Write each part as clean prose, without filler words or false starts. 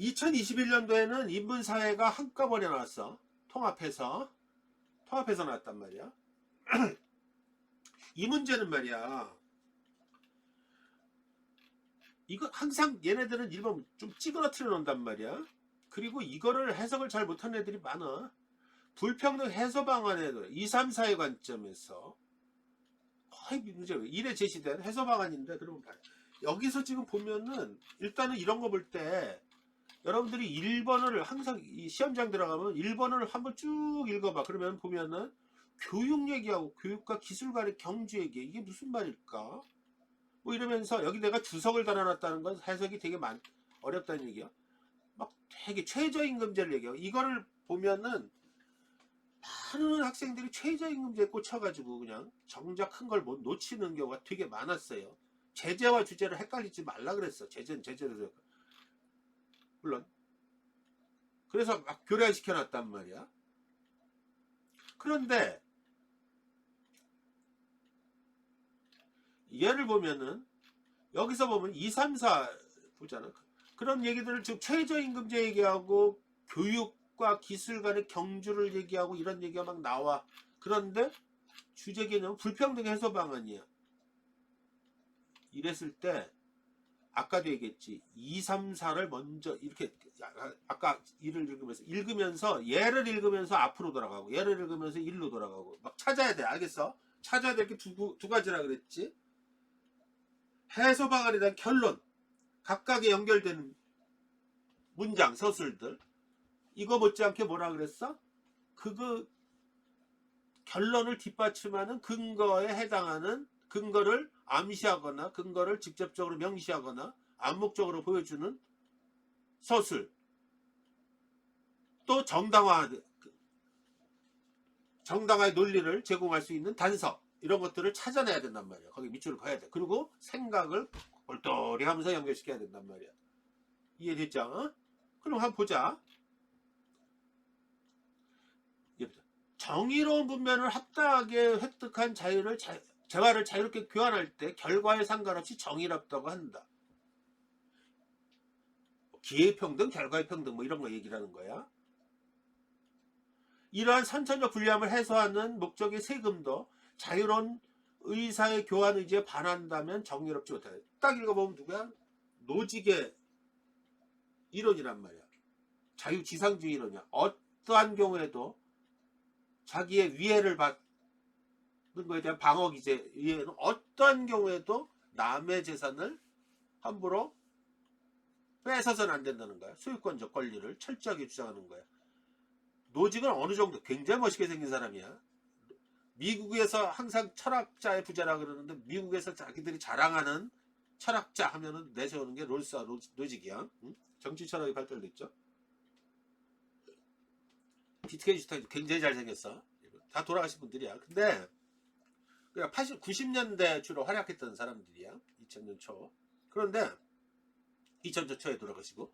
2021년도에는 인문사회가 한꺼번에 나왔어. 통합해서 나왔단 말이야. 이 문제는 말이야, 이거 항상 얘네들은 일본 좀 찌그러뜨려 놓는단 말이야. 그리고 이거를 해석을 잘 못하는 애들이 많아. 불평등 해소 방안에도 2, 3, 4의 관점에서 거의 문제, 이래 제시된 해소 방안인데, 그러면 봐요. 여기서 지금 보면은 일단은 이런 거 볼 때 여러분들이 1번을 항상 이 시험장 들어가면 1번을 한번 쭉 읽어봐. 그러면 보면은 교육 얘기하고 교육과 기술 간의 경주 얘기, 이게 무슨 말일까? 뭐 이러면서 여기 내가 주석을 달아놨다는 건 해석이 되게 어렵다는 얘기야. 막 되게 최저임금제를 얘기하고, 이거를 보면은 많은 학생들이 최저임금제에 꽂혀가지고 그냥 정작 큰 걸 못 놓치는 경우가 되게 많았어요. 제재와 주제를 헷갈리지 말라 그랬어. 제재는 제재로. 물론 그래서 막 교량시켜 놨단 말이야. 그런데 얘를 보면은 여기서 보면 2, 3, 4 보잖아. 그런 얘기들을 지금 최저임금제 얘기하고 교육과 기술 간의 경주를 얘기하고 이런 얘기가 막 나와. 그런데 주제 개념은 불평등 해소 방안이야. 이랬을 때 아까도 얘기했지. 2, 3, 4를 먼저 이렇게, 아까 얘를 읽으면서 얘를 읽으면서 앞으로 돌아가고 얘를 읽으면서 1로 돌아가고 막 찾아야 돼. 알겠어? 찾아야 될 게 두 가지라 그랬지. 해소 방안에 대한 결론, 각각의 연결되는 문장, 서술들, 이거 못지않게 뭐라 그랬어? 그 결론을 뒷받침하는 근거에 해당하는, 근거를 암시하거나 근거를 직접적으로 명시하거나 암묵적으로 보여주는 서술, 또 정당화의 논리를 제공할 수 있는 단서, 이런 것들을 찾아내야 된단 말이야. 거기 밑줄을 그어야 돼. 그리고 생각을 골똘히 하면서 연결시켜야 된단 말이야. 이해됐죠? 어? 그럼 한번 보자. 정의로운 분면을 합당하게 획득한 재화를 자유롭게 교환할 때 결과에 상관없이 정의롭다고 한다. 기회평등, 결과의 평등, 뭐 이런 거 얘기를 하는 거야. 이러한 선천적 불리함을 해소하는 목적의 세금도 자유로운 의사의 교환 의지에 반한다면 정의롭지 못하다. 딱 읽어보면 누구야? 노직의 이론이란 말이야. 자유지상주의 이론이야. 어떠한 경우에도 자기의 위해를 받는 거에 대한 방어 기제 위에는 어떠한 경우에도 남의 재산을 함부로 뺏어서는 안 된다는 거야. 소유권적 권리를 철저하게 주장하는 거야. 노직은 어느 정도 굉장히 멋있게 생긴 사람이야. 미국에서 항상 철학자의 부자라 그러는데, 미국에서 자기들이 자랑하는 철학자 하면은 내세우는 게 롤스와 노직이야. 응? 정치 철학이 발달됐죠. 비트겐슈타인 굉장히 잘생겼어. 다 돌아가신 분들이야. 근데 90년대 주로 활약했던 사람들이야. 2000년 초. 그런데 2000년 초에 돌아가시고.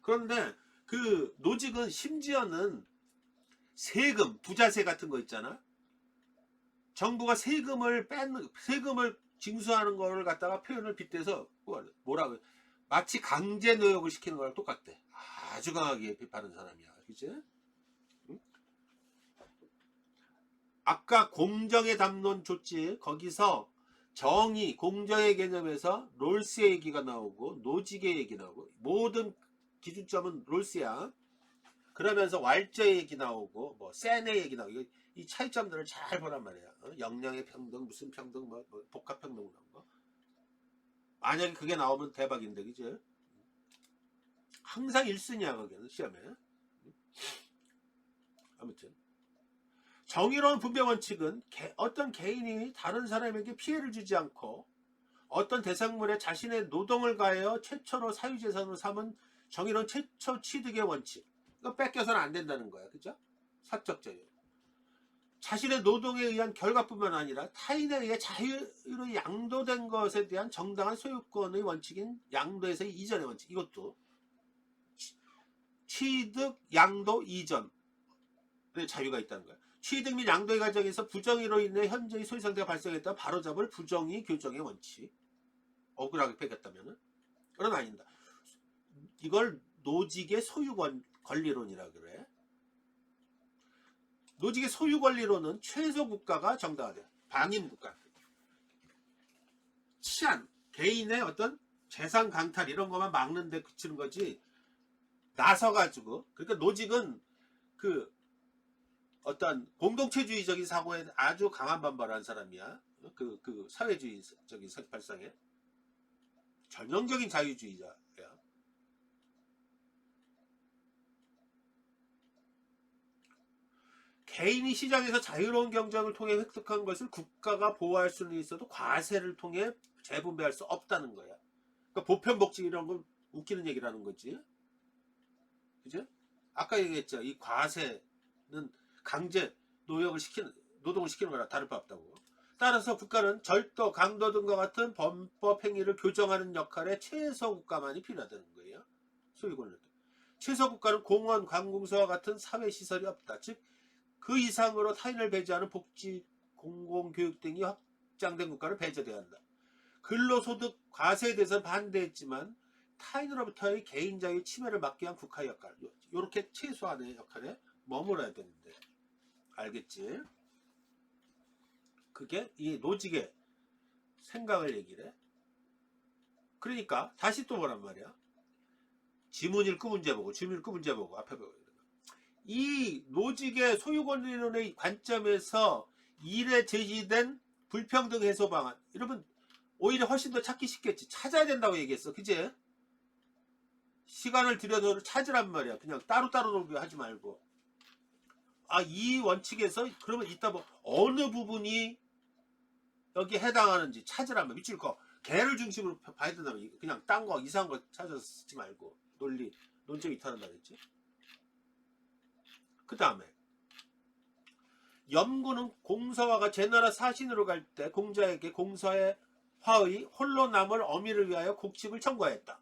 그런데 그 노직은 심지어는 세금, 부자세 같은 거 있잖아. 정부가 세금을 징수하는 거를 갖다가 표현을 빗대서 뭐라고, 마치 강제 노역을 시키는 거랑 똑같대. 아주 강하게 비판하는 사람이야. 그치? 응? 아까 공정의 담론 줬지. 거기서 정의, 공정의 개념에서 롤스의 얘기가 나오고 노직의 얘기 나오고, 모든 기준점은 롤스야. 그러면서 왈저의 얘기 나오고 뭐 센의 얘기 나오고, 이 차이점들을 잘 보란 말이야. 역량의 평등, 무슨 평등, 뭐 복합 평등 나온 거. 만약에 그게 나오면 대박인데, 그지? 항상 1순위야 거기는 시험에. 아무튼 정의로운 분배 원칙은 어떤 개인이 다른 사람에게 피해를 주지 않고 어떤 대상물에 자신의 노동을 가하여 최초로 사유재산으로 삼은 정의로운 최초 취득의 원칙. 이거 뺏겨서는 안 된다는 거야. 그죠? 사적 자유. 자신의 노동에 의한 결과뿐만 아니라 타인에 의해 자유로 양도된 것에 대한 정당한 소유권의 원칙인 양도에서의 이전의 원칙. 이것도 취득, 양도, 이전의 자유가 있다는 거야. 취득 및 양도의 과정에서 부정의로 인해 현재의 소유 상태가 발생했다 바로잡을 부정의 교정의 원칙. 억울하게 뺏겼다면은. 그건 아닙니다. 이걸 노직의 소유 권리론이라 그래. 노직의 소유 권리론은 최소 국가가 정당화돼. 방임 국가. 치안, 개인의 어떤 재산 강탈 이런 것만 막는 데 그치는 거지. 나서가지고. 그러니까 노직은 그 어떤 공동체주의적인 사고에 아주 강한 반발한 사람이야. 그 사회주의적인 발상에 전형적인 자유주의자야. 개인이 시장에서 자유로운 경쟁을 통해 획득한 것을 국가가 보호할 수는 있어도 과세를 통해 재분배할 수 없다는 거야. 그러니까 보편복지 이런 건 웃기는 얘기라는 거지. 그죠? 아까 얘기했죠. 이 과세는 강제 노동을 시키는 거라 다를 바 없다고. 따라서 국가는 절도, 강도 등과 같은 범법 행위를 교정하는 역할에 최소 국가만이 필요하다는 거예요. 소유권을. 최소 국가는 공원, 관공서와 같은 사회 시설이 없다. 즉 그 이상으로 타인을 배제하는 복지, 공공교육 등이 확장된 국가를 배제돼야 한다. 근로소득 과세에 대해서는 반대했지만 타인으로부터의 개인 자유 침해를 막기 위한 국가의 역할, 이렇게 최소한의 역할에 머물러야 되는데, 알겠지? 그게 이 노직의 생각을 얘기를 해. 그러니까 다시 또 뭐란 말이야. 지문 읽고 문제 보고, 지문 읽고 문제 보고, 앞에 보고. 이 노직의 소유권리론의 관점에서 일에 제시된 불평등 해소 방안, 여러분 오히려 훨씬 더 찾기 쉽겠지. 찾아야 된다고 얘기했어. 그지? 시간을 들여서 찾으란 말이야. 그냥 따로따로 하지 말고. 아, 이 원칙에서 그러면 이따 뭐 어느 부분이 여기 해당하는지 찾으란 말이야. 미칠 거. 개를 중심으로 봐야 된다면 그냥 딴 거 이상한 거 찾아서 쓰지 말고. 논적 이탈한다 그랬지. 그 다음에 염구는 공서화가 제나라 사신으로 갈 때 공자에게 공서의 화의 홀로 남을 어미를 위하여 곡식을 청구하였다.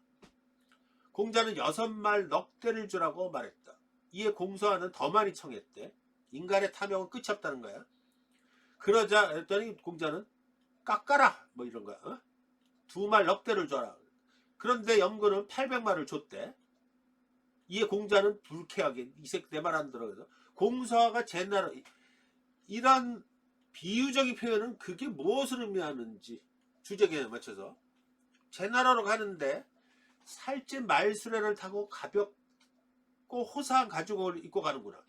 공자는 6말 넉대를 주라고 말했다. 이에 공서화는 더 많이 청했대. 인간의 탐욕은 끝이 없다는 거야. 그러자 했더니 공자는 깎아라 뭐 이런 거야. 2말 넉대를 줘라. 그런데 염구는 800말을 줬대. 이에 공자는 불쾌하게 이 새끼 내 말 안 들어. 그래서 공서화가 제나라, 이런 비유적인 표현은 그게 무엇을 의미하는지 주제에 맞춰서 제나라로 가는데 살찐 말수레를 타고 가볍고 호사한 가죽을 입고 가는구나.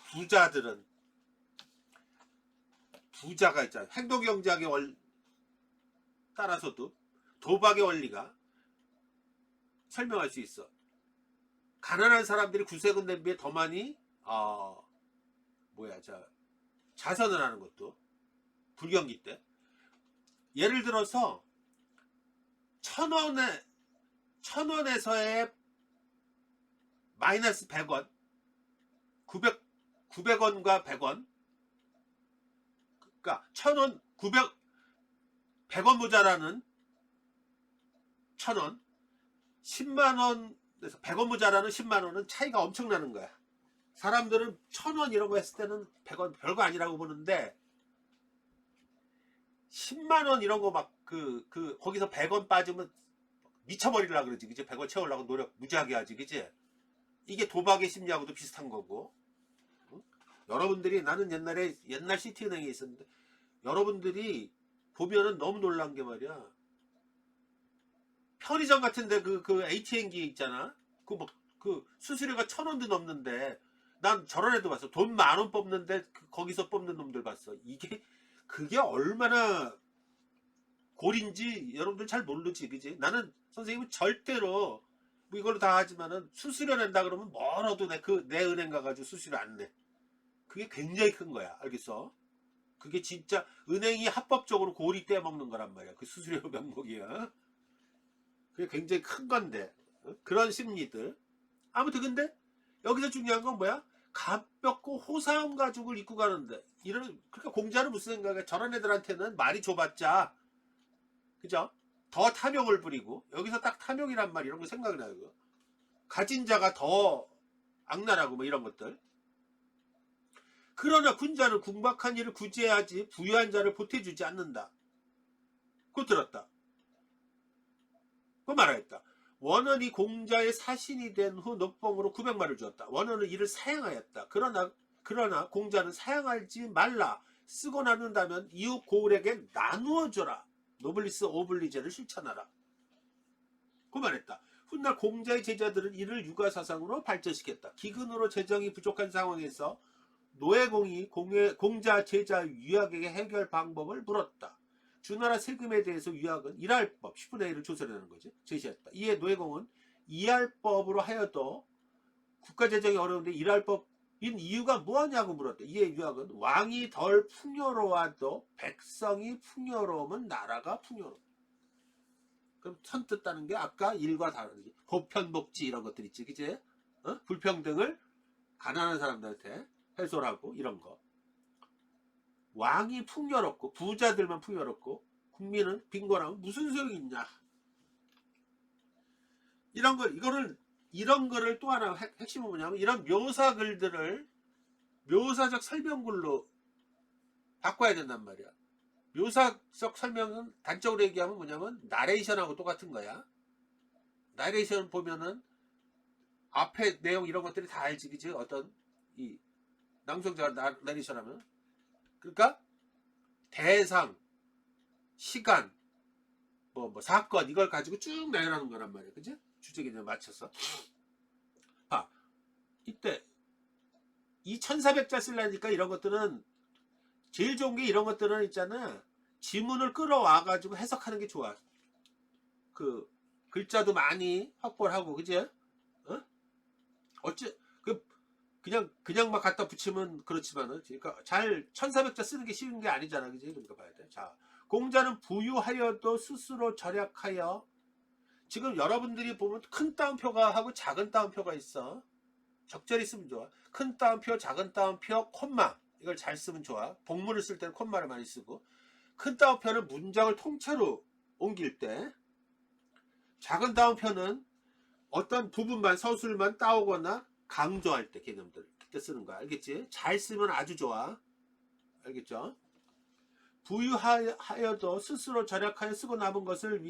그러니까 부자가 있잖아. 행동경제학의 따라서도 도박의 원리가 설명할 수 있어. 가난한 사람들이 구세군 냄비에 더 많이 자선을 하는 것도 불경기 때. 예를 들어서 1,000원에서의 마이너스 100원, 900원과 100원, 그러니까 1,000원, 100원 모자라는 1,000원, 10만원에서 100원 모자라는 10만원은 차이가 엄청나는 거야. 사람들은 1,000원 이런 거 했을 때는 100원 별거 아니라고 보는데 10만원 이런 거 막 거기서 100원 빠지면 미쳐버리려고 그러지. 그치? 100원 채우려고 노력 무지하게 하지. 그치? 이게 도박의 심리하고도 비슷한 거고. 응? 여러분들이, 나는 옛날 시티은행에 있었는데 여러분들이 보면은 너무 놀란 게 말이야. 편의점 같은데 그 ATM기 있잖아. 그 수수료가 1,000원도 넘는데 난 저런 애도 봤어. 돈 10,000원 뽑는데 거기서 뽑는 놈들 봤어. 그게 얼마나 골인지 여러분들 잘 모르지. 그지? 나는 선생님은 절대로 뭐 이걸로 다 하지만은 수수료 낸다 그러면 멀어도 내 은행 가가지고 수수료 안 내. 그게 굉장히 큰 거야. 알겠어? 그게 진짜 은행이 합법적으로 고리 떼먹는 거란 말이야. 그 수수료 명목이야. 그게 굉장히 큰 건데. 그런 심리들. 아무튼 근데 여기서 중요한 건 뭐야? 가볍고 호사한 가죽을 입고 가는데 그러니까 공자는 무슨 생각이야? 저런 애들한테는 말이 좁았자, 그죠? 더 탐욕을 부리고, 여기서 딱 탐욕이란 말 이런 거 생각이 나요. 가진 자가 더 악랄하고 뭐 이런 것들. 그러나 군자는 궁박한 일을 구제하지 부유한 자를 보태주지 않는다. 그거 들었다. 그거 말하였다. 원원이 공자의 사신이 된 후 녹봉으로 900마를 주었다. 원원은 이를 사양하였다. 그러나 공자는 사양하지 말라. 쓰고 나눈다면 이웃 고을에게 나누어 줘라. 노블리스 오블리제를 실천하라. 그 말했다. 훗날 공자의 제자들은 이를 육아사상으로 발전시켰다. 기근으로 재정이 부족한 상황에서 노예공이 공자 제자 유학에게 해결 방법을 물었다. 주나라 세금에 대해서 유학은 일할법 10분의 1을 조설하는 거지. 제시했다. 이에 노예공은 이할법으로 하여도 국가재정이 어려운데 일할법인 이유가 뭐냐고 물었다. 이에 유학은 왕이 덜 풍요로워도 백성이 풍요로우면 나라가 풍요로워. 그럼 선뜻 따는 게 아까 일과 다르지. 보편복지 이런 것들 있지. 그치? 불평등을 가난한 사람들한테 해소하고 이런 거. 왕이 풍요롭고 부자들만 풍요롭고 국민은 빈곤하면 무슨 소용이 있냐. 이런 거를 또 하나 핵심은 뭐냐면 이런 묘사글들을 묘사적 설명글로 바꿔야 된단 말이야. 묘사적 설명은 단적으로 얘기하면 뭐냐면 나레이션하고 똑같은 거야. 나레이션 보면은 앞에 내용 이런 것들이 다 알지. 그치? 어떤 이 낭송자가 나레이션 하면 그러니까 대상, 시간, 뭐 사건 이걸 가지고 쭉 나열하는 거란 말이야. 그치? 주제 개념 맞춰서. 이때 이 1400자 쓰려니까 이런 것들은 제일 좋은 게 이런 것들은 있잖아. 지문을 끌어와 가지고 해석하는 게 좋아. 그 글자도 많이 확보를 하고 그지? 그냥 막 갖다 붙이면 그렇지만은 그러니까 잘 1400자 쓰는 게 쉬운 게 아니잖아. 그지? 그러니까 봐야 돼. 자, 공자는 부유하여도 스스로 절약하여 지금 여러분들이 보면 큰 따옴표가 하고 작은 따옴표가 있어. 적절히 쓰면 좋아. 큰 따옴표, 작은 따옴표, 콤마 이걸 잘 쓰면 좋아. 복문을 쓸 때는 콤마를 많이 쓰고 큰 따옴표는 문장을 통째로 옮길 때 작은 따옴표는 어떤 부분만 서술만 따오거나 강조할 때 개념들 그때 쓰는 거야. 알겠지? 잘 쓰면 아주 좋아. 알겠죠? 부유하여도 스스로 절약하여 쓰고 남은 것을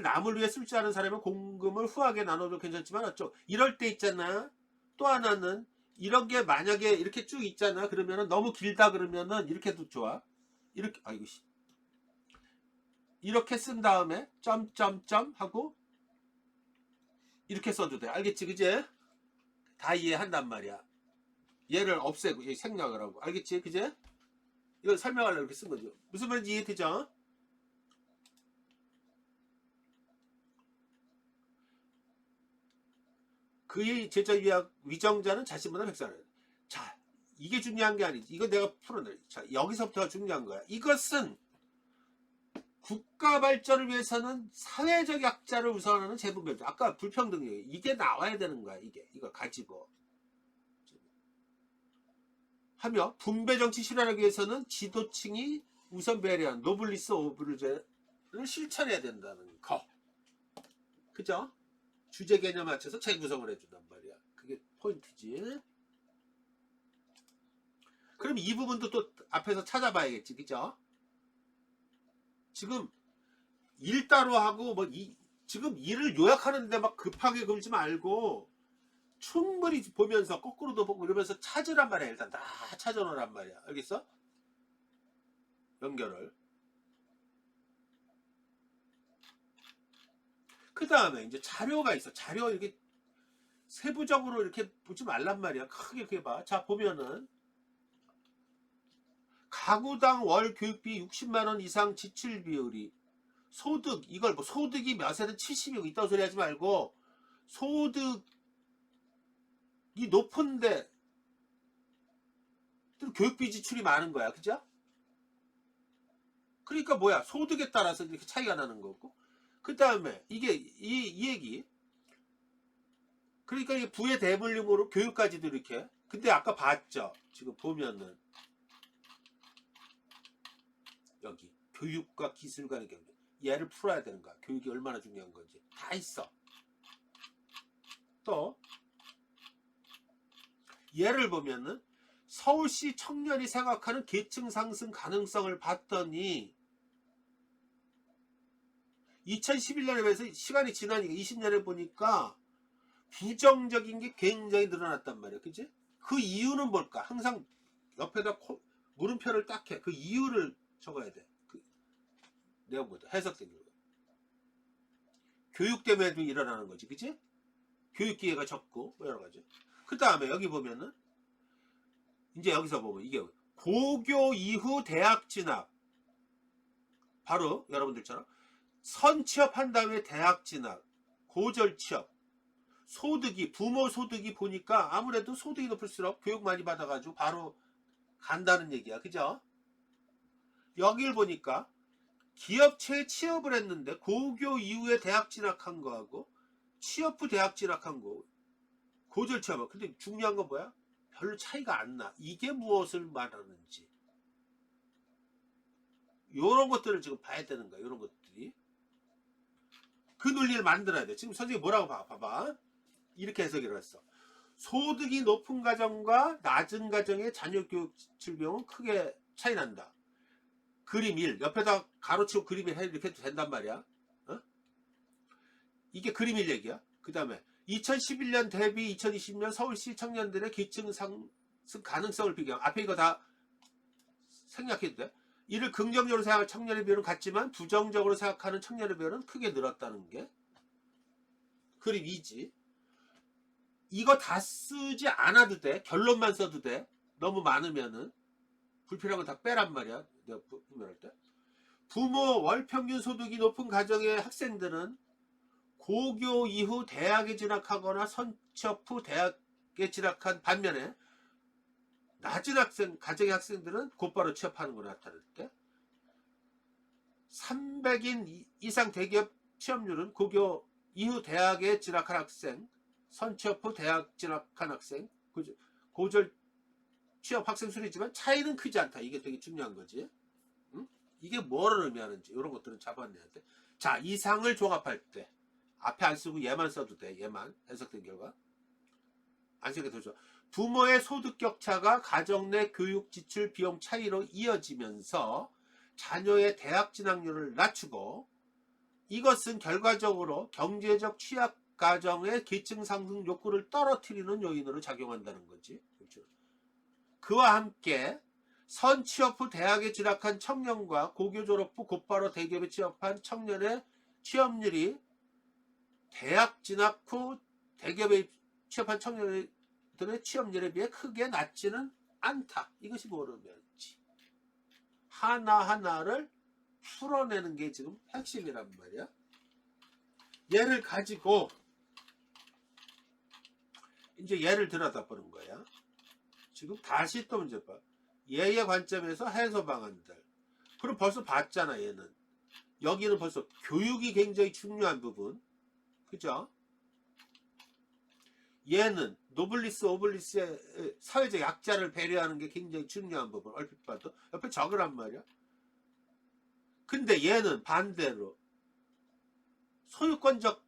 남을 위해 쓸 줄 아는 사람은 공금을 후하게 나눠도 괜찮지만 어쩌고 이럴 때 있잖아. 또 하나는 이런 게 만약에 이렇게 쭉 있잖아. 그러면은 너무 길다 그러면은 이렇게 해도 좋아. 이렇게 쓴 다음에 점점점 하고 이렇게 써도 돼. 알겠지? 그제? 다 이해한단 말이야. 얘를 없애고 생략을 하고. 알겠지? 그제? 이걸 설명하려고 이렇게 쓴 거죠. 무슨 말인지 이해되죠? 그의 제자 위정자는 자신보다 백사를. 자, 이게 중요한 게 아니지. 이거 내가 풀어내. 자, 여기서부터 중요한 거야. 이것은 국가 발전을 위해서는 사회적 약자를 우선하는 재분배죠. 아까 불평등이 이게 나와야 되는 거야. 이거 가지고 하며 분배 정치 실현하기 위해서는 지도층이 우선 배려한 노블리스 오브르제를 실천해야 된다는 거. 그죠? 주제 개념 맞춰서 재구성을 해준단 말이야. 그게 포인트지. 그럼 이 부분도 또 앞에서 찾아봐야겠지. 그죠? 지금 일 따로 하고 지금 일을 요약하는데 막 급하게 그러지 말고 충분히 보면서 거꾸로도 보고 이러면서 찾으란 말이야. 일단 다 찾아놓으란 말이야. 알겠어? 연결을. 그 다음에 이제 자료가 있어. 자료 이렇게 세부적으로 이렇게 보지 말란 말이야. 크게 이렇게 봐. 자, 보면은 가구당 월 교육비 60만원 이상 지출 비율이 소득 이걸 소득이 몇에는 70이고 있다고 소리 하지 말고 소득이 높은데 교육비 지출이 많은 거야. 그죠? 그러니까 뭐야? 소득에 따라서 이렇게 차이가 나는 거고. 그 다음에 이게 이 얘기. 그러니까 이게 부의 대물림으로 교육까지도 이렇게. 근데 아까 봤죠? 지금 보면은 여기 교육과 기술 간의 경쟁. 얘를 풀어야 되는 거야. 교육이 얼마나 중요한 건지 다 있어. 또 예를 보면은 서울시 청년이 생각하는 계층 상승 가능성을 봤더니 2011년에 비해서 시간이 지나니까 20년에 보니까 부정적인 게 굉장히 늘어났단 말이야. 그치? 그 이유는 뭘까? 항상 옆에다 물음표를 딱 해. 그 이유를 적어야 돼. 그 내용보다 해석된 거. 교육 때문에 좀 일어나는 거지. 그치? 교육 기회가 적고 뭐 여러 가지. 그 다음에 여기 보면은 이제 여기서 보면 이게 고교 이후 대학 진학, 바로 여러분들처럼 선 취업한 다음에 대학 진학, 고졸 취업, 소득이, 부모 소득이 보니까 아무래도 소득이 높을수록 교육 많이 받아가지고 바로 간다는 얘기야. 그죠? 여길 보니까 기업체에 취업을 했는데 고교 이후에 대학 진학한 거하고 취업 후 대학 진학한 거, 고졸 취업. 근데 중요한 건 뭐야? 별로 차이가 안 나. 이게 무엇을 말하는지. 요런 것들을 지금 봐야 되는 거야. 요런 것들이. 그 논리를 만들어야 돼. 지금 선생님이 뭐라고 봐봐. 이렇게 해석을 했어. 소득이 높은 가정과 낮은 가정의 자녀 교육 지출 비용은 크게 차이 난다. 그림 1. 옆에다 가로치고 그림 1 이렇게 해도 된단 말이야. 어? 이게 그림 1 얘기야. 그 다음에 2011년 대비 2020년 서울시 청년들의 계층 상승 가능성을 비교하면, 앞에 이거 다 생략해도 돼. 이를 긍정적으로 생각할 청년의 비율은 같지만 부정적으로 생각하는 청년의 비율은 크게 늘었다는 게 그림 2지. 이거 다 쓰지 않아도 돼. 결론만 써도 돼. 너무 많으면은 불필요한 거 다 빼란 말이야. 내가 분명할 때. 부모 월평균 소득이 높은 가정의 학생들은 고교 이후 대학에 진학하거나 선취업 후 대학에 진학한 반면에 낮은 가정의 학생들은 곧바로 취업하는 거 나타날 때 300인 이상 대기업 취업률은 고교 이후 대학에 진학한 학생, 선취업 후 대학 진학한 학생, 고졸 취업 학생 수이지만 차이는 크지 않다. 이게 되게 중요한 거지. 응? 이게 뭐를 의미하는지 이런 것들은 잡아내야 돼. 자, 이상을 종합할 때 앞에 안 쓰고 얘만 써도 돼. 얘만 해석된 결과 안 쓰게 더 좋아. 부모의 소득 격차가 가정 내 교육 지출 비용 차이로 이어지면서 자녀의 대학 진학률을 낮추고, 이것은 결과적으로 경제적 취약 가정의 계층 상승 욕구를 떨어뜨리는 요인으로 작용한다는 거지. 그렇죠? 그와 함께 선취업 후 대학에 진학한 청년과 고교 졸업 후 곧바로 대기업에 취업한 청년의 취업률이 대학 진학 후 대기업에 취업한 청년들의 취업률에 비해 크게 낮지는 않다. 이것이 뭐냐면지 하나하나를 풀어내는 게 지금 핵심이란 말이야. 얘를 가지고 이제 얘를 들여다보는 거야. 지금 다시 또 문제 봐. 얘의 관점에서 해소 방안들. 그럼 벌써 봤잖아. 얘는 여기는 벌써 교육이 굉장히 중요한 부분. 그죠? 얘는 노블리스 오블리스의 사회적 약자를 배려하는 게 굉장히 중요한 부분. 얼핏 봐도 옆에 적으란 말이야. 근데 얘는 반대로 소유권적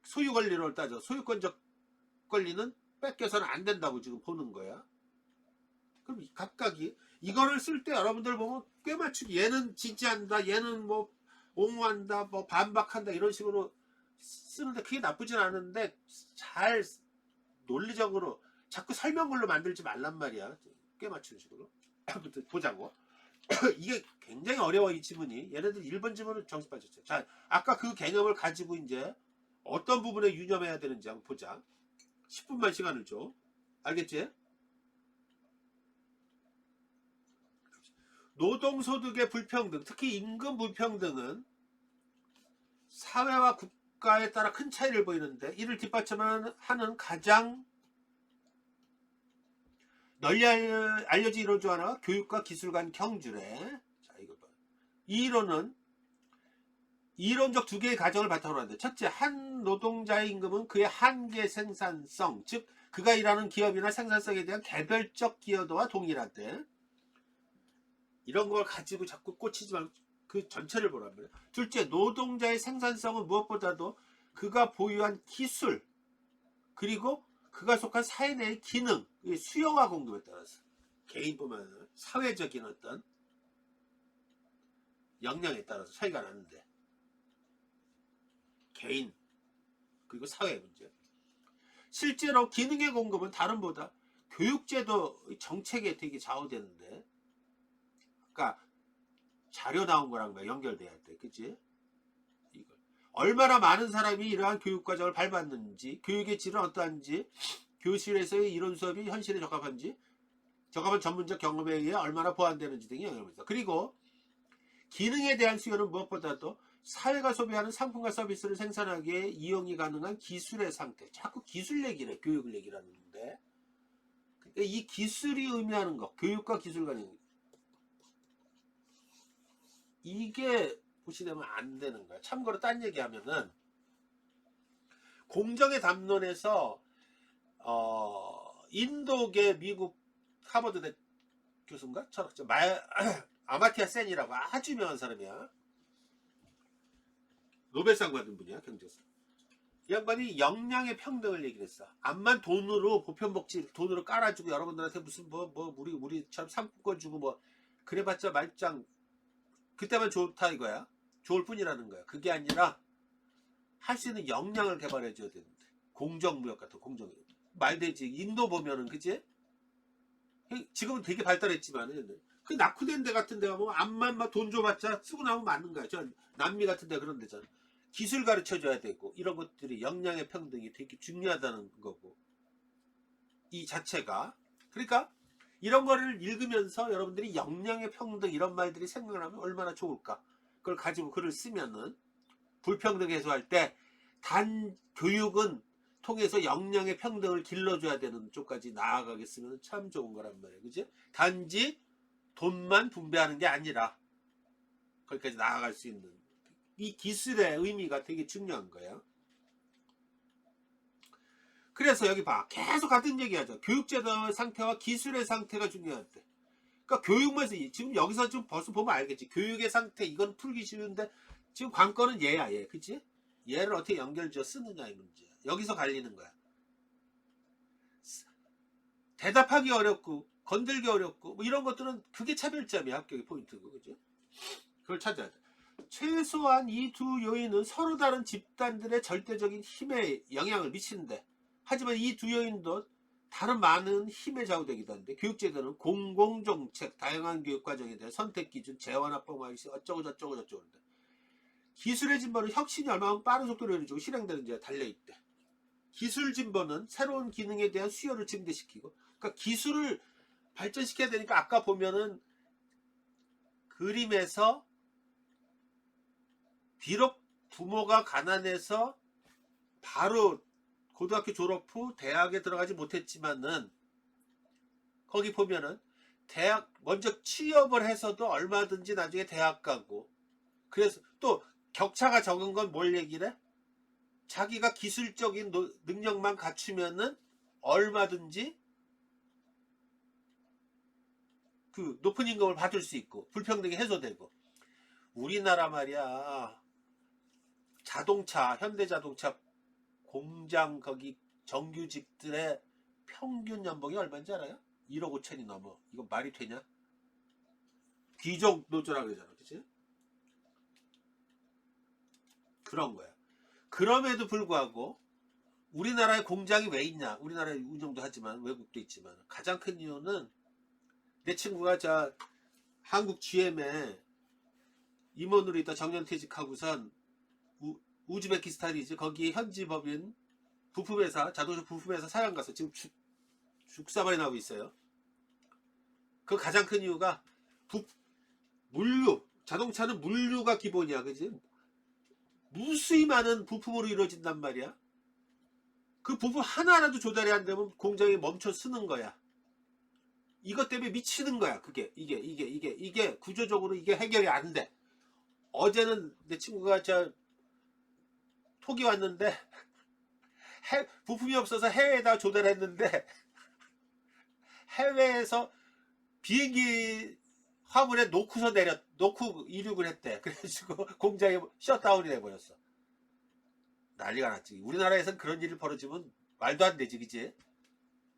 소유 권리를 따져 소유권적 권리는 뺏겨서는 안 된다고 지금 보는 거야. 그럼 각각이 이거를 쓸 때 여러분들 보면 꽤 맞추기, 얘는 지지한다, 얘는 뭐 옹호한다, 뭐 반박한다 이런 식으로 쓰는데 그게 나쁘진 않은데 잘 논리적으로 자꾸 설명글로 만들지 말란 말이야. 꽤 맞추는 식으로. 아무튼 보자고. 이게 굉장히 어려워. 이 지문이. 얘네들 1번 지문은 정신 빠졌죠. 자, 아까 그 개념을 가지고 이제 어떤 부분에 유념해야 되는지 한번 보자. 10분만 시간을 줘. 알겠지? 노동소득의 불평등, 특히 임금 불평등은 사회와 국가에 따라 큰 차이를 보이는데, 이를 뒷받침하는 가장 널리 알려진 이론 중 하나가 교육과 기술 간 경주래. 자, 이거 봐. 이 이론은 이론적 두 개의 가정을 바탕으로 하는데, 첫째, 한 노동자의 임금은 그의 한계 생산성, 즉 그가 일하는 기업이나 생산성에 대한 개별적 기여도와 동일하대. 이런 걸 가지고 자꾸 꽂히지 말고 그 전체를 보란 말이야. 둘째, 노동자의 생산성은 무엇보다도 그가 보유한 기술, 그리고 그가 속한 사회 내의 기능, 수요와 공급에 따라서 개인뿐만 아니라 사회적인 어떤 역량에 따라서 차이가 나는데, 개인 그리고 사회 문제. 실제로 기능의 공급은 다름보다 교육제도 정책에 되게 좌우되는데, 그러니까 자료 나온 거랑 연결돼야 돼, 그치? 이걸 얼마나 많은 사람이 이러한 교육 과정을 밟았는지, 교육의 질은 어떠한지, 교실에서의 이론 수업이 현실에 적합한지, 적합한 전문적 경험에 의해 얼마나 보완되는지 등이 영향을 미친다. 그리고 기능에 대한 수요는 무엇보다도 사회가 소비하는 상품과 서비스를 생산하기에 이용이 가능한 기술의 상태. 자꾸 기술 얘기래, 교육을 얘기하는데. 그러니까 이 기술이 의미하는 것, 교육과 기술 간의 이게 무시되면 안 되는 거야. 참고로 딴 얘기하면은 공정의 담론에서 인도계 미국 하버드대 교수인가? 철학자 아마티아 센이라고 아주 유명한 사람이야. 노벨상 받은 분이야, 경제사. 이 양반이 역량의 평등을 얘기를 했어. 암만 돈으로 보편복지 돈으로 깔아주고 여러분들한테 무슨 우리처럼 상품권 주고 뭐 그래봤자 말짱 그때만 좋다 이거야. 좋을 뿐이라는 거야. 그게 아니라 할 수 있는 역량을 개발해 줘야 되는데, 공정무역 같은 공정 말되지. 인도 보면은 그치? 지금은 되게 발달했지만은 그 낙후된 데 같은 데가 뭐 암만 막 돈 줘봤자 쓰고 나면 맞는 거야. 저 남미 같은 데 그런 데잖아. 기술 가르쳐 줘야 되고 이런 것들이 역량의 평등이 되게 중요하다는 거고, 이 자체가. 그러니까 이런 거를 읽으면서 여러분들이 역량의 평등 이런 말들이 생각나면 얼마나 좋을까. 그걸 가지고 글을 쓰면은 불평등 해소할 때 단 교육은 통해서 역량의 평등을 길러줘야 되는 쪽까지 나아가겠으면 참 좋은 거란 말이에요. 그지? 단지 돈만 분배하는 게 아니라 거기까지 나아갈 수 있는 이 기술의 의미가 되게 중요한 거예요. 그래서 여기 봐. 계속 같은 얘기하죠. 교육제도의 상태와 기술의 상태가 중요한데. 그러니까 교육만 지금 여기서 좀 벌써 보면 알겠지. 교육의 상태 이건 풀기 쉬운데 지금 관건은 얘야, 얘. 그치? 얘를 어떻게 연결지어 쓰느냐 이 문제야. 여기서 갈리는 거야. 대답하기 어렵고 건들기 어렵고 뭐 이런 것들은 그게 차별점이야. 합격의 포인트고. 그죠? 그걸 찾아야 돼. 최소한 이 두 요인은 서로 다른 집단들의 절대적인 힘에 영향을 미치는데, 하지만 이 두 요인도 다른 많은 힘에 좌우되기도 하는데, 교육제도는 공공정책, 다양한 교육과정에 대한 선택기준, 재원합법, 어쩌고 저쩌고 저쩌고. 기술의 진보는 혁신이 얼마나 빠른 속도로 이루어지고 실행되는지에 달려있대. 기술 진보는 새로운 기능에 대한 수요를 증대시키고, 그러니까 기술을 발전시켜야 되니까 아까 보면은 그림에서 비록 부모가 가난해서 바로 고등학교 졸업 후 대학에 들어가지 못했지만은 거기 보면은 대학 먼저 취업을 해서도 얼마든지 나중에 대학 가고, 그래서 또 격차가 적은 건 뭘 얘기를 해? 자기가 기술적인 능력만 갖추면은 얼마든지 그 높은 임금을 받을 수 있고 불평등이 해소되고. 우리나라 말이야, 자동차 현대자동차 공장 거기 정규직들의 평균 연봉이 얼마인지 알아요? 1억 5천이 넘어. 이거 말이 되냐? 귀족 노조라 그러잖아, 그치? 그런 거야. 그럼에도 불구하고 우리나라에 공장이 왜 있냐? 우리나라에 운영도 하지만 외국도 있지만 가장 큰 이유는, 내 친구가 저 한국 GM에 임원으로 있다 정년퇴직하고선 우즈베키스탄이지, 거기 현지 법인 부품회사, 자동차 부품회사 사장 가서 지금 죽사발이 나오고 있어요. 그 가장 큰 이유가 물류, 자동차는 물류가 기본이야, 그지? 무수히 많은 부품으로 이루어진단 말이야. 그 부품 하나라도 조달이 안 되면 공장이 멈춰 쓰는 거야. 이것 때문에 미치는 거야. 그게 이게 구조적으로 이게 해결이 안 돼. 어제는 내 친구가 저 톡이 왔는데 부품이 없어서 해외에다 조달했는데 해외에서 비행기 화물에 놓고 이륙을 했대. 그래가지고 공장이 셧다운이 돼버렸어. 난리가 났지. 우리나라에선 그런 일이 벌어지면 말도 안 되지, 그치?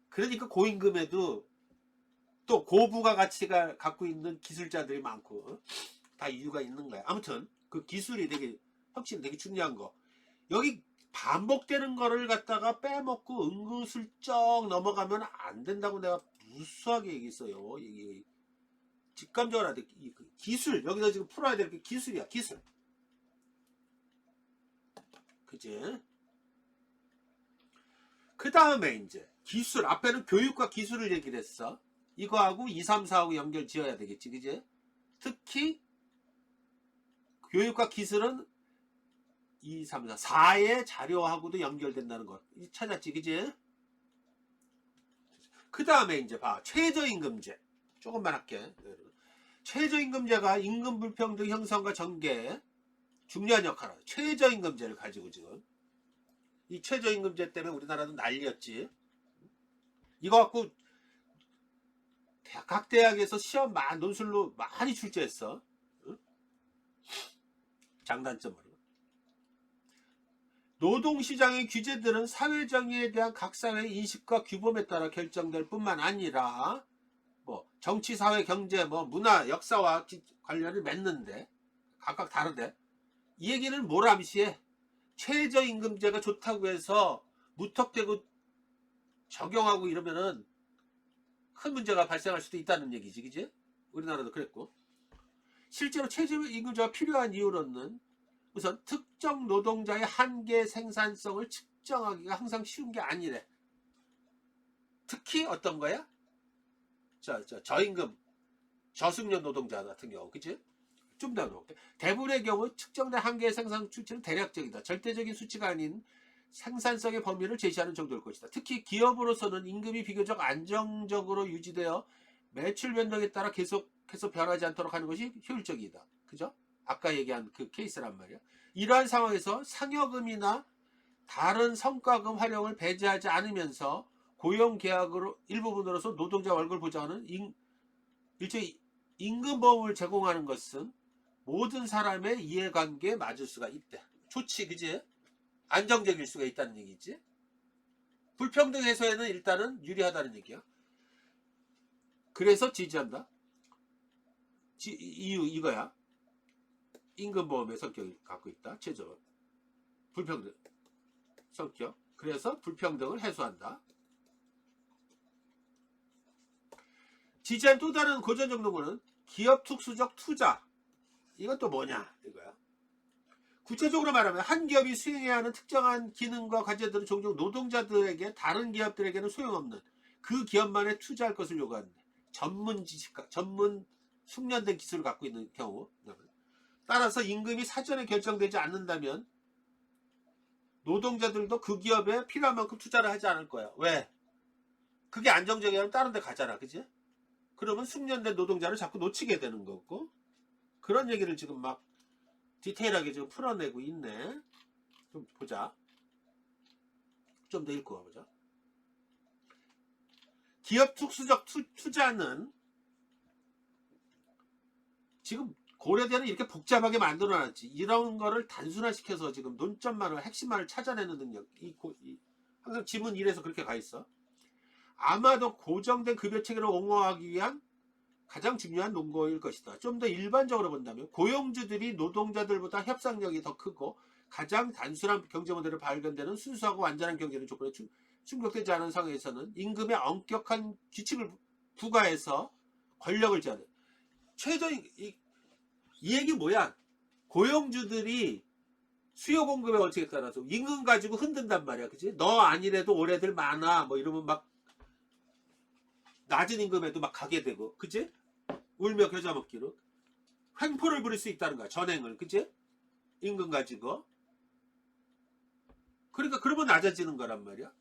그러니까 고임금에도 또 고부가 가치가 갖고 있는 기술자들이 많고, 다 이유가 있는 거야. 아무튼 그 기술이 되게 혁신 되게 중요한 거. 여기 반복되는 거를 갖다가 빼먹고 은근슬쩍 넘어가면 안 된다고 내가 무수하게 얘기했어요. 직감적으로 하되 기술, 여기서 지금 풀어야 될 게 기술이야. 기술. 그치? 그 다음에 이제 기술, 앞에는 교육과 기술을 얘기를 했어. 이거하고 2, 3, 4하고 연결 지어야 되겠지. 그치? 특히 교육과 기술은 2, 3, 4, 4의 자료하고도 연결된다는 거 찾았지. 그치? 그 다음에 이제 봐. 최저임금제. 조금만 할게. 최저임금제가 임금 불평등 형성과 전개에 중요한 역할을 하죠. 최저임금제를 가지고 지금 이 최저임금제 때문에 우리나라도 난리였지. 이거 갖고 각 대학에서 시험 논술로 많이 출제했어. 응? 장단점으로. 노동시장의 규제들은 사회정의에 대한 각 사회의 인식과 규범에 따라 결정될 뿐만 아니라 뭐 정치, 사회, 경제, 뭐 문화, 역사와 관련을 맺는데 각각 다른데 이 얘기는 뭘 암시해? 최저임금제가 좋다고 해서 무턱대고 적용하고 이러면은 큰 문제가 발생할 수도 있다는 얘기지, 그지? 우리나라도 그랬고. 실제로 최저임금제가 필요한 이유로는 우선 특정 노동자의 한계 생산성을 측정하기가 항상 쉬운 게 아니래. 특히 어떤 거야? 저임금, 저숙련 노동자 같은 경우, 그치? 좀 더 높게. 대부분의 경우 측정된 한계의 생산 수치는 대략적이다. 절대적인 수치가 아닌 생산성의 범위를 제시하는 정도일 것이다. 특히 기업으로서는 임금이 비교적 안정적으로 유지되어 매출 변동에 따라 계속해서 변하지 않도록 하는 것이 효율적이다. 그죠? 아까 얘기한 그 케이스란 말이야. 이러한 상황에서 상여금이나 다른 성과금 활용을 배제하지 않으면서 고용계약으로 일부분으로서 노동자 월급을 보장하는 일종의 임금보험을 제공하는 것은 모든 사람의 이해관계에 맞을 수가 있대. 좋지, 그지? 안정적일 수가 있다는 얘기지. 불평등 해소에는 일단은 유리하다는 얘기야. 그래서 지지한다. 이유 이거야. 임금보험의 성격을 갖고 있다. 최저 불평등 성격. 그래서 불평등을 해소한다. 지지한 또 다른 고전적 논거는 기업 특수적 투자. 이건 또 뭐냐 이거야. 구체적으로 말하면 한 기업이 수행해야 하는 특정한 기능과 과제들은 종종 노동자들에게 다른 기업들에게는 소용없는 그 기업만에 투자할 것을 요구하는데 전문 지식과 전문 숙련된 기술을 갖고 있는 경우, 따라서 임금이 사전에 결정되지 않는다면 노동자들도 그 기업에 필요한 만큼 투자를 하지 않을 거야. 왜? 그게 안정적이면 다른 데 가잖아. 그치? 그러면 숙련된 노동자를 자꾸 놓치게 되는 거고, 그런 얘기를 지금 막 디테일하게 지금 풀어내고 있네. 좀 보자. 좀 더 읽고 가보자. 기업 특수적 투자는 지금 고려대는 이렇게 복잡하게 만들어놨지. 이런 거를 단순화시켜서 지금 논점만을 핵심만을 찾아내는 능력. 항상 지문 1에서 그렇게 가 있어. 아마도 고정된 급여 체계를 옹호하기 위한 가장 중요한 논거일 것이다. 좀 더 일반적으로 본다면 고용주들이 노동자들보다 협상력이 더 크고 가장 단순한 경제 모델을 발견되는 순수하고 완전한 경제는 조건에 충족되지 않은 상황에서는 임금의 엄격한 규칙을 부과해서 권력을 제한해. 이 얘기 뭐야? 고용주들이 수요 공급의 원칙에 따라서 임금 가지고 흔든단 말이야. 그치? 너 아니래도 올해들 많아. 뭐 이러면 막 낮은 임금에도 막 가게 되고. 그치? 울며 겨자 먹기로. 횡포를 부릴 수 있다는 거야. 전행을. 그치? 임금 가지고. 그러니까 그러면 낮아지는 거란 말이야.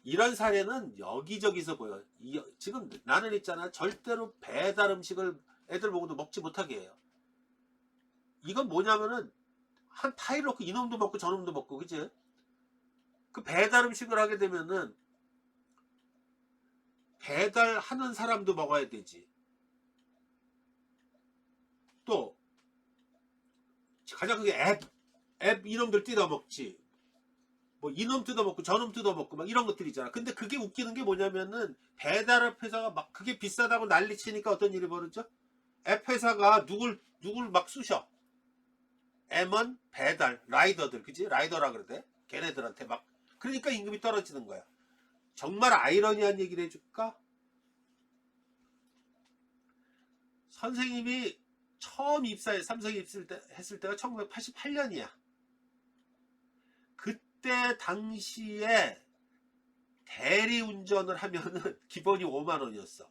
이런 사례는 여기저기서 보여. 지금 나는 있잖아. 절대로 배달 음식을 애들 보고도 먹지 못하게 해요. 이건 뭐냐면은 한 파일 놓고 이놈도 먹고 저놈도 먹고, 그치? 그 배달 음식을 하게 되면은 배달하는 사람도 먹어야 되지. 또 가장 크게 앱 이놈들 뜯어먹지. 뭐 이놈 뜯어먹고 저놈 뜯어먹고 막 이런 것들 있잖아. 근데 그게 웃기는 게 뭐냐면은 배달앱 회사가 막 그게 비싸다고 난리치니까 어떤 일이 벌어져? 앱 회사가 누굴 막 쑤셔. M은 배달, 라이더들, 그지? 라이더라 그러대. 걔네들한테 막. 그러니까 임금이 떨어지는 거야. 정말 아이러니한 얘기를 해줄까? 선생님이 처음 삼성에 했을 때가 1988년이야. 그때 당시에 대리 운전을 하면은 기본이 5만 원이었어.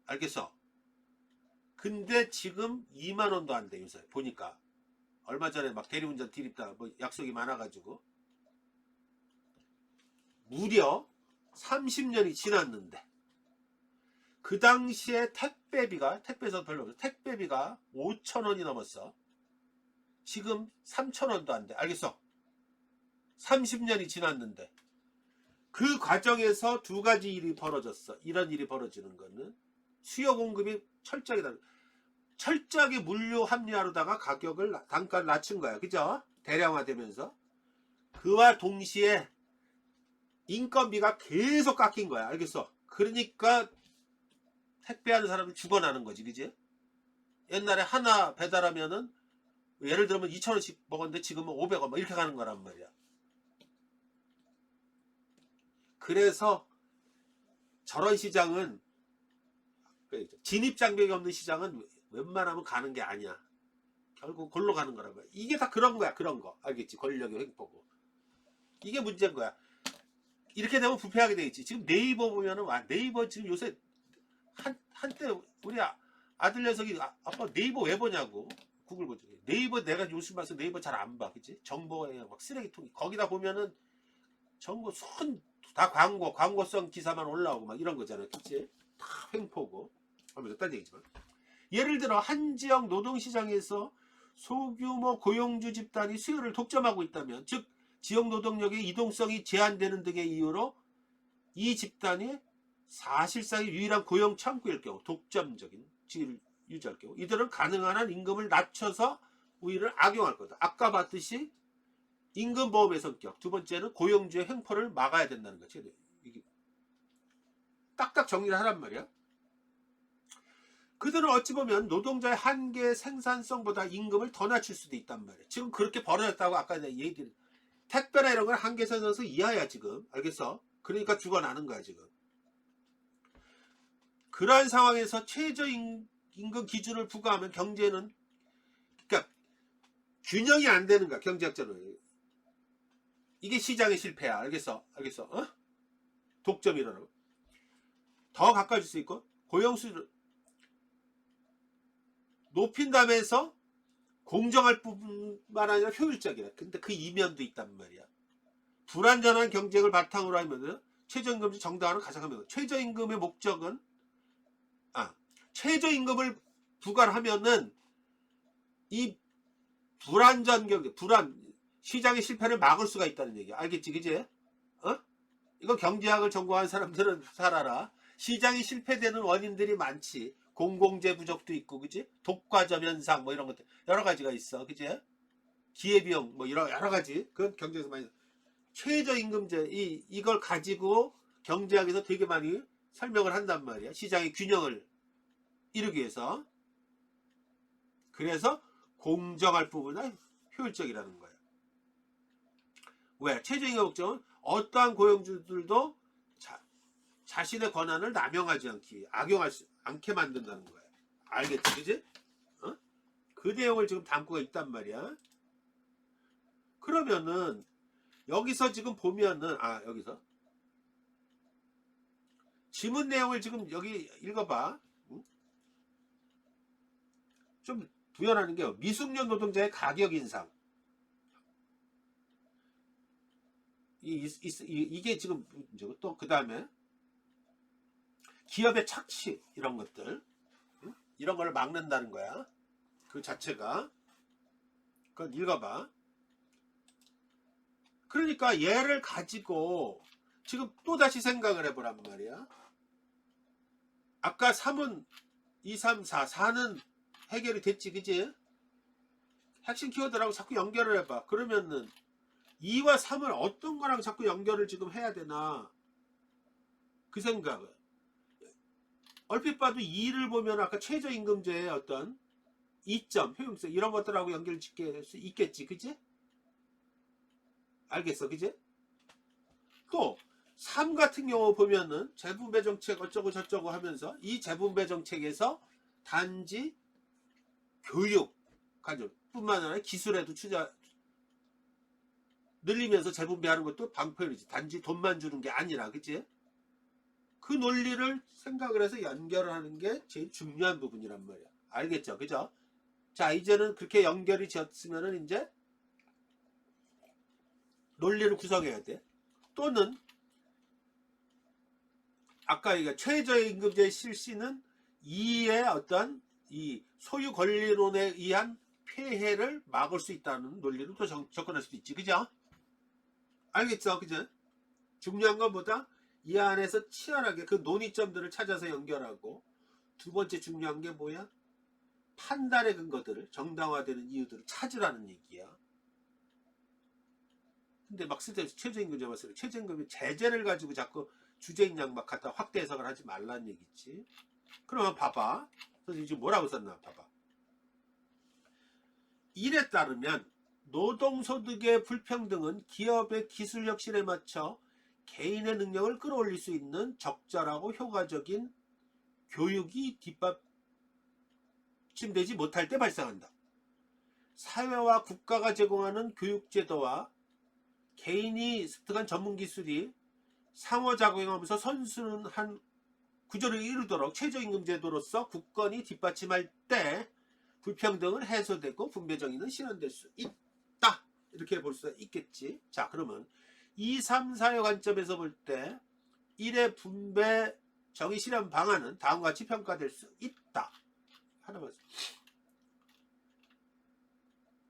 알겠어? 근데 지금 2만 원도 안 돼, 요새. 보니까. 얼마 전에 막 대리운전 디립다 뭐 약속이 많아가지고. 무려 30년이 지났는데. 그 당시에 택배에서 별로 없어. 택배비가 5천 원이 넘었어. 지금 3천 원도 안 돼. 알겠어? 30년이 지났는데. 그 과정에서 두 가지 일이 벌어졌어. 이런 일이 벌어지는 거는 수요 공급이 철저하게 물류 합리화로다가 단가를 낮춘 거야. 그죠? 대량화되면서. 그와 동시에 인건비가 계속 깎인 거야. 알겠어? 그러니까 택배하는 사람은 죽어나는 거지. 그지? 옛날에 하나 배달하면은 예를 들면 2,000원씩 먹었는데 지금은 500원 막 이렇게 가는 거란 말이야. 그래서 저런 시장은, 진입 장벽이 없는 시장은 웬만하면 가는 게 아니야. 결국 골로 가는 거란 말이야. 이게 다 그런 거야. 그런 거. 알겠지? 권력의 횡포고. 이게 문제인 거야. 이렇게 되면 부패하게 돼 있지. 지금 네이버 보면은, 네이버 지금 요새 한때 우리 아들 녀석이 아빠 네이버 왜 보냐고. 구글 보지. 네이버 내가 요즘 봐서 네이버 잘 안 봐. 그치? 정보에 막 쓰레기통이. 거기다 보면은 정보 다 광고성 기사만 올라오고 막 이런 거잖아. 그치? 다 횡포고. 하면서 딴 얘기지만. 예를 들어 한 지역 노동시장에서 소규모 고용주 집단이 수요를 독점하고 있다면, 즉 지역 노동력의 이동성이 제한되는 등의 이유로 이 집단이 사실상의 유일한 고용 창구일 경우, 독점적인 지위를 유지할 경우 이들은 가능한 한 임금을 낮춰서 우위를 악용할 거다. 아까 봤듯이 임금보험의 성격, 두 번째는 고용주의 횡포를 막아야 된다는 거지. 이게 딱딱 정리를 하란 말이야. 그들은 어찌 보면 노동자의 한계 생산성보다 임금을 더 낮출 수도 있단 말이야. 지금 그렇게 벌어졌다고 아까 내가 얘기했는데, 택배나 이런 건 한계 생산성 이하야 지금. 알겠어? 그러니까 죽어나는 거야 지금. 그러한 상황에서 최저임금 기준을 부과하면 경제는, 그러니까 균형이 안 되는 거야. 경제학자는. 이게 시장의 실패야. 알겠어? 어? 독점이 일어나고 더 가까워질 수 있고, 고용수를 높인다면서 공정할 뿐만 아니라 효율적이라. 근데 그 이면도 있단 말이야. 불완전한 경쟁을 바탕으로 하면 최저임금이 정당화를 가져가면, 최저임금의 목적은, 최저임금을 부과를 하면은 이 불안전 경제, 시장의 실패를 막을 수가 있다는 얘기야. 알겠지? 그지? 어? 이거 경제학을 전공한 사람들은 잘 알아. 시장이 실패되는 원인들이 많지. 공공재 부족도 있고, 그지? 독과점 현상, 뭐 이런 것들 여러 가지가 있어, 그지? 기회비용, 뭐 여러 가지. 그건 경제에서 많이. 최저임금제, 이걸 가지고 경제학에서 되게 많이 설명을 한단 말이야. 시장의 균형을 이루기 위해서. 그래서 공정할 부분은 효율적이라는 거야. 왜? 최저임금 목적은 어떠한 고용주들도 자신의 권한을 남용하지 않게 만든다는 거야. 알겠지? 그지? 어? 그 내용을 지금 담고 있단 말이야. 그러면은 여기서 지금 보면은, 여기서 지문 내용을 지금 여기 읽어봐. 응? 좀 부연하는 게, 미숙련 노동자의 가격 인상. 이게 지금 또 그 다음에 기업의 착취, 이런 것들, 응? 이런 걸 막는다는 거야. 그 자체가. 그건 읽어봐. 그러니까 얘를 가지고 지금 또다시 생각을 해보란 말이야. 아까 3은 2, 3, 4는 해결이 됐지, 그지? 핵심 키워드라고 자꾸 연결을 해봐. 그러면은 2와 3을 어떤 거랑 자꾸 연결을 지금 해야 되나, 그 생각을. 얼핏 봐도 2를 보면 아까 최저임금제의 어떤 이점, 효용성 이런 것들하고 연결짓게 수 있겠지, 그지? 알겠어, 그지? 또 3 같은 경우 보면은 재분배 정책 어쩌고 저쩌고 하면서 이 재분배 정책에서 단지 교육 가족 뿐만 아니라 기술에도 투자 늘리면서 재분배하는 것도 방편이지. 단지 돈만 주는 게 아니라, 그치? 그 논리를 생각을 해서 연결을 하는 게 제일 중요한 부분이란 말이야. 알겠죠? 그죠? 자, 이제는 그렇게 연결이 지었으면은 이제 논리를 구성해야 돼. 또는 아까 이게 최저임금제 실시는 이의 어떤 이 소유 권리론에 의한 폐해를 막을 수 있다는 논리로 또 접근할 수도 있지, 그죠? 알겠죠, 그죠? 중요한 것보다 이 안에서 치열하게 그 논의점들을 찾아서 연결하고, 두 번째 중요한 게 뭐야? 판단의 근거들을, 정당화되는 이유들을 찾으라는 얘기야. 근데 막 쓸데없이 최저임금제만 쓰래. 최저임금이 제재를 가지고 자꾸 주제인양 막 갖다 확대 해석을 하지 말라는 얘기지. 그러면 봐봐. 선생님 지금 뭐라고 썼나 봐봐. 일에 따르면 노동소득의 불평등은 기업의 기술 혁신에 맞춰 개인의 능력을 끌어올릴 수 있는 적절하고 효과적인 교육이 뒷받침되지 못할 때 발생한다. 사회와 국가가 제공하는 교육제도와 개인이 습득한 전문기술이 상호작용하면서 선순환 구조를 이루도록 최저임금제도로서 국권이 뒷받침할 때 불평등은 해소되고 분배정의는 실현될 수 있다. 이렇게 볼 수 있겠지. 자, 그러면 2, 3, 4의 관점에서 볼 때 1의 분배 정의 실현 방안은 다음과 같이 평가될 수 있다. 하나만.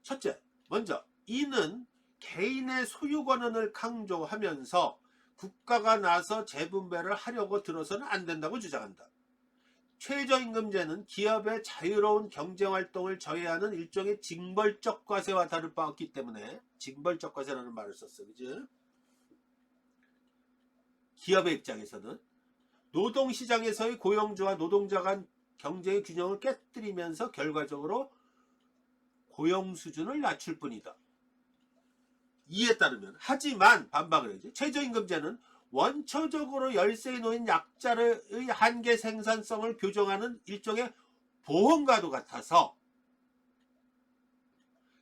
첫째, 먼저 이는 개인의 소유권을 강조하면서 국가가 나서 재분배를 하려고 들어서는 안 된다고 주장한다. 최저임금제는 기업의 자유로운 경쟁활동을 저해하는 일종의 징벌적 과세와 다를 바 없기 때문에, 징벌적 과세라는 말을 썼어, 그지? 기업의 입장에서는 노동시장에서의 고용주와 노동자 간 경쟁의 균형을 깨뜨리면서 결과적으로 고용 수준을 낮출 뿐이다. 이에 따르면, 하지만 반박을 해야지. 최저임금제는 원초적으로 열세에 놓인 약자의 한계 생산성을 교정하는 일종의 보험과도 같아서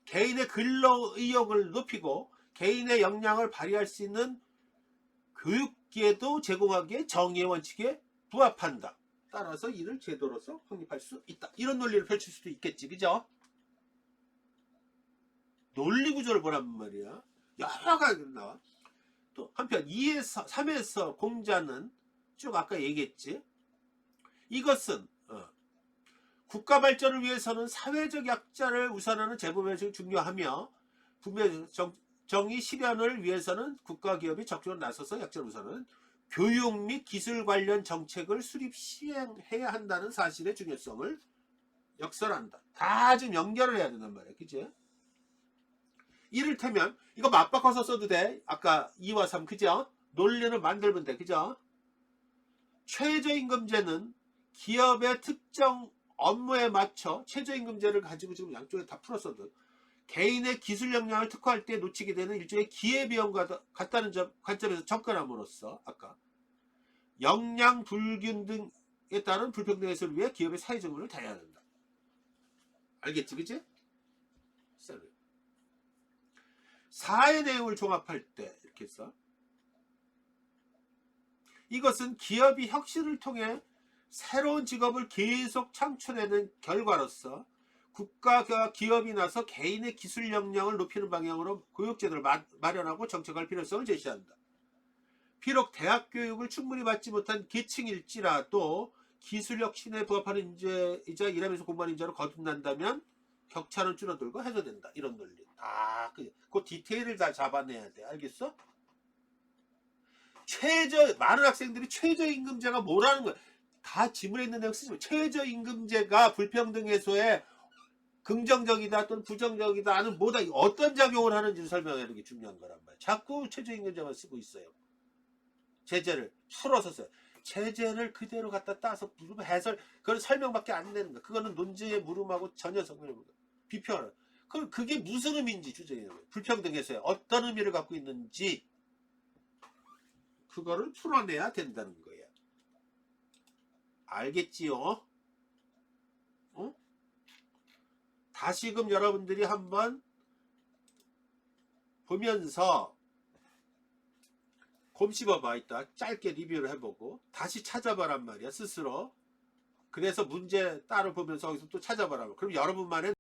개인의 근로의욕을 높이고 개인의 역량을 발휘할 수 있는 교육기회도 제공하기에 정의의 원칙에 부합한다. 따라서 이를 제도로서 확립할 수 있다. 이런 논리를 펼칠 수도 있겠지, 그죠? 논리 구조를 보란 말이야. 여러 가지 나와. 또 한편 2에서 3에서 공자는 쭉 아까 얘기했지. 이것은 국가 발전을 위해서는 사회적 약자를 우선하는 재분배가 중요하며, 분배 정의 실현을 위해서는 국가 기업이 적극적으로 나서서 약자를 우선하는 교육 및 기술 관련 정책을 수립 시행해야 한다는 사실의 중요성을 역설한다. 다 지금 연결을 해야 된단 말이야, 그치? 이를테면 이거 맞바꿔서 써도 돼. 아까 2와 3, 그죠? 논리를 만들면 돼, 그죠? 최저임금제는 기업의 특정 업무에 맞춰 최저임금제를 가지고 지금 양쪽에 다 풀었어도 개인의 기술 역량을 특화할 때 놓치게 되는 일종의 기회비용과 같다는 관점에서 접근함으로써 아까 역량 불균등에 따른 불평등 해소를 위해 기업의 사회적으로 다해야 된다. 알겠지, 그치? 4의 내용을 종합할 때 이렇게 써. 이것은 기업이 혁신을 통해 새로운 직업을 계속 창출해낸 결과로서 국가가 기업이 나서 개인의 기술 역량을 높이는 방향으로 교육제도를 마련하고 정책할 필요성을 제시한다. 비록 대학 교육을 충분히 받지 못한 계층일지라도 기술 혁신에 부합하는 인재이자 일하면서 공부하는 인재로 거듭난다면 격차는 줄어들고 해소된다. 이런 논리. 그 디테일을 다 잡아내야 돼. 알겠어? 많은 학생들이 최저임금제가 뭐라는 거야. 다 지문에 있는 내용 쓰지 마. 최저임금제가 불평등 해소에 긍정적이다 또는 부정적이다 하는 뭐다, 어떤 작용을 하는지를 설명하는 게 중요한 거란 말이야. 자꾸 최저임금제만 쓰고 있어요. 제재를 풀어서 써요. 체제를 그대로 갖다 따서 해설, 그건 설명밖에 안 되는 거야. 그거는 논증의 물음하고 전혀 상관없는 거야. 비평하는. 그게 무슨 의미인지 주제예요. 불평등에서의 어떤 의미를 갖고 있는지 그거를 풀어내야 된다는 거야. 알겠지요? 어? 다시금 여러분들이 한번 보면서 곰씹어봐. 있다 짧게 리뷰를 해보고 다시 찾아봐란 말이야 스스로. 그래서 문제 따로 보면서 거기서 또 찾아봐라. 그럼 여러분만의